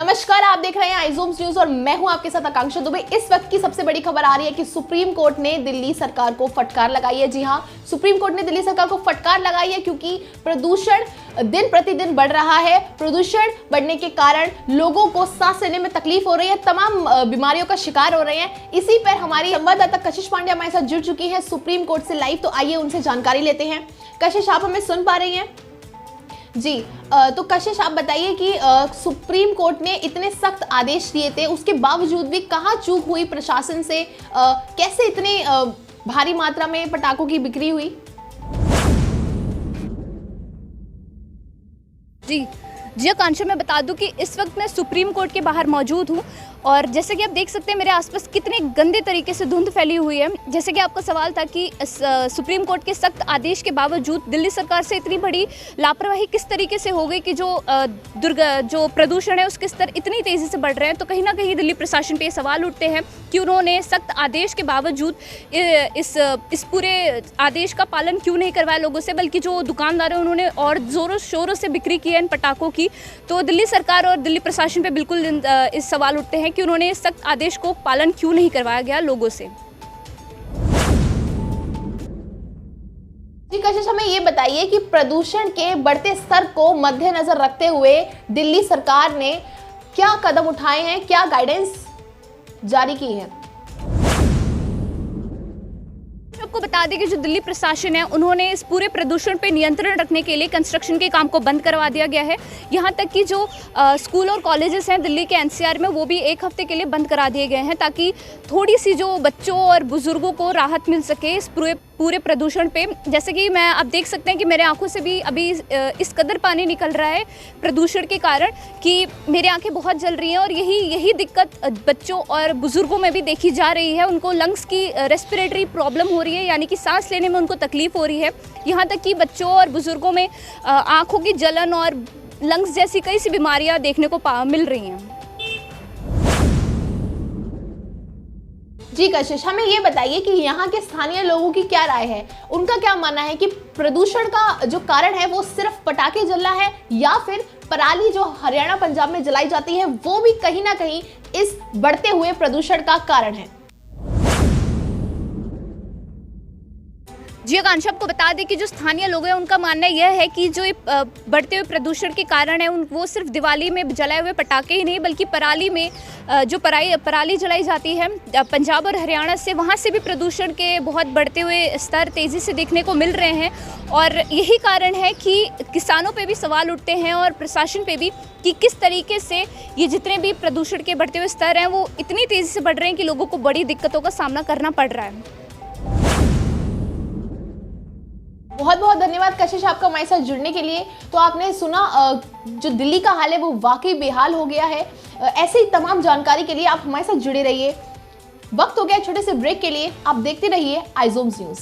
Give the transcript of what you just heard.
नमस्कार, आप देख रहे हैं आइजोम्स न्यूज और मैं हूं आपके साथ आकांक्षा दुबे। इस वक्त की सबसे बड़ी खबर आ रही है कि सुप्रीम कोर्ट ने दिल्ली सरकार को फटकार लगाई है। जी हां, सुप्रीम कोर्ट ने दिल्ली सरकार को फटकार लगाई है क्योंकि प्रदूषण दिन प्रतिदिन बढ़ रहा है। प्रदूषण बढ़ने के कारण लोगों को सांस लेने में तकलीफ हो रही है, तमाम बीमारियों का शिकार हो रहे हैं। इसी पर हमारी संवाददाता कशिश पांडे हमारे साथ जुड़ चुकी है सुप्रीम कोर्ट से लाइव, तो आइए उनसे जानकारी लेते हैं। कशिश, आप हमें सुन पा रही हैं? जी, तो कशिश आप बताइए कि सुप्रीम कोर्ट ने इतने सख्त आदेश दिए थे, उसके बावजूद भी कहाँ चूक हुई प्रशासन से? कैसे इतनी भारी मात्रा में पटाखों की बिक्री हुई? जी आकांक्षा, मैं बता दूं कि इस वक्त मैं सुप्रीम कोर्ट के बाहर मौजूद हूं और जैसे कि आप देख सकते हैं मेरे आसपास कितने गंदे तरीके से धुंध फैली हुई है। जैसे कि आपका सवाल था कि सुप्रीम कोर्ट के सख्त आदेश के बावजूद दिल्ली सरकार से इतनी बड़ी लापरवाही किस तरीके से हो गई कि जो प्रदूषण है उसके स्तर इतनी तेज़ी से बढ़ रहे हैं। तो कहीं ना कहीं दिल्ली प्रशासन पे ये सवाल उठते हैं कि उन्होंने सख्त आदेश के बावजूद इस पूरे आदेश का पालन क्यों नहीं करवाया लोगों से, बल्कि जो दुकानदार हैं उन्होंने और ज़ोरों शोरों से बिक्री की है इन पटाखों की। तो दिल्ली सरकार और दिल्ली प्रशासन पे बिल्कुल इस सवाल उठते हैं कि उन्होंने इस सख्त आदेश को पालन क्यों नहीं करवाया गया लोगों से। जी कशिश, हमें ये बताइए कि प्रदूषण के बढ़ते स्तर को मद्देनजर रखते हुए दिल्ली सरकार ने क्या कदम उठाए हैं, क्या गाइडेंस जारी की है? आपको बता दें कि जो दिल्ली प्रशासन है उन्होंने इस पूरे प्रदूषण पे नियंत्रण रखने के लिए कंस्ट्रक्शन के काम को बंद करवा दिया गया है। यहाँ तक कि जो स्कूल और कॉलेजेस हैं दिल्ली के एनसीआर में, वो भी एक हफ्ते के लिए बंद करा दिए गए हैं ताकि थोड़ी सी जो बच्चों और बुजुर्गों को राहत मिल सके इस पूरे प्रदूषण पे। जैसे कि आप देख सकते हैं कि मेरे आंखों से भी अभी इस कदर पानी निकल रहा है प्रदूषण के कारण कि मेरी आंखें बहुत जल रही हैं और यही दिक्कत बच्चों और बुजुर्गों में भी देखी जा रही है। उनको लंग्स की रेस्पिरेटरी प्रॉब्लम हो रही है, यानी कि सांस लेने में उनको तकलीफ हो रही है। यहाँ तक कि बच्चों और बुजुर्गों में आंखों की जलन और लंग्स जैसी कई सी बीमारियाँ देखने को मिल रही हैं। जी कशिश, हमें ये बताइए कि यहाँ के स्थानीय लोगों की क्या राय है? उनका क्या मानना है कि प्रदूषण का जो कारण है वो सिर्फ पटाखे जलना है या फिर पराली जो हरियाणा पंजाब में जलाई जाती है वो भी कहीं ना कहीं इस बढ़ते हुए प्रदूषण का कारण है? जी आकांक्षा, आपको बता दें कि जो स्थानीय लोग हैं उनका मानना यह है कि जो बढ़ते हुए प्रदूषण के कारण है वो सिर्फ दिवाली में जलाए हुए पटाखे ही नहीं बल्कि पराली में जो पराली जलाई जाती है पंजाब और हरियाणा से, वहाँ से भी प्रदूषण के बहुत बढ़ते हुए स्तर तेज़ी से देखने को मिल रहे हैं। और यही कारण है कि किसानों पे भी सवाल उठते हैं और प्रशासन पे भी कि किस तरीके से ये जितने भी प्रदूषण के बढ़ते हुए स्तर हैं वो इतनी तेज़ी से बढ़ रहे हैं कि लोगों को बड़ी दिक्कतों का सामना करना पड़ रहा है। बहुत बहुत धन्यवाद कशिश आपका हमारे साथ जुड़ने के लिए। तो आपने सुना जो दिल्ली का हाल है वो वाकई बेहाल हो गया है। ऐसे ही तमाम जानकारी के लिए आप हमारे साथ जुड़े रहिए। वक्त हो गया छोटे से ब्रेक के लिए, आप देखते रहिए आइजोम्स न्यूज।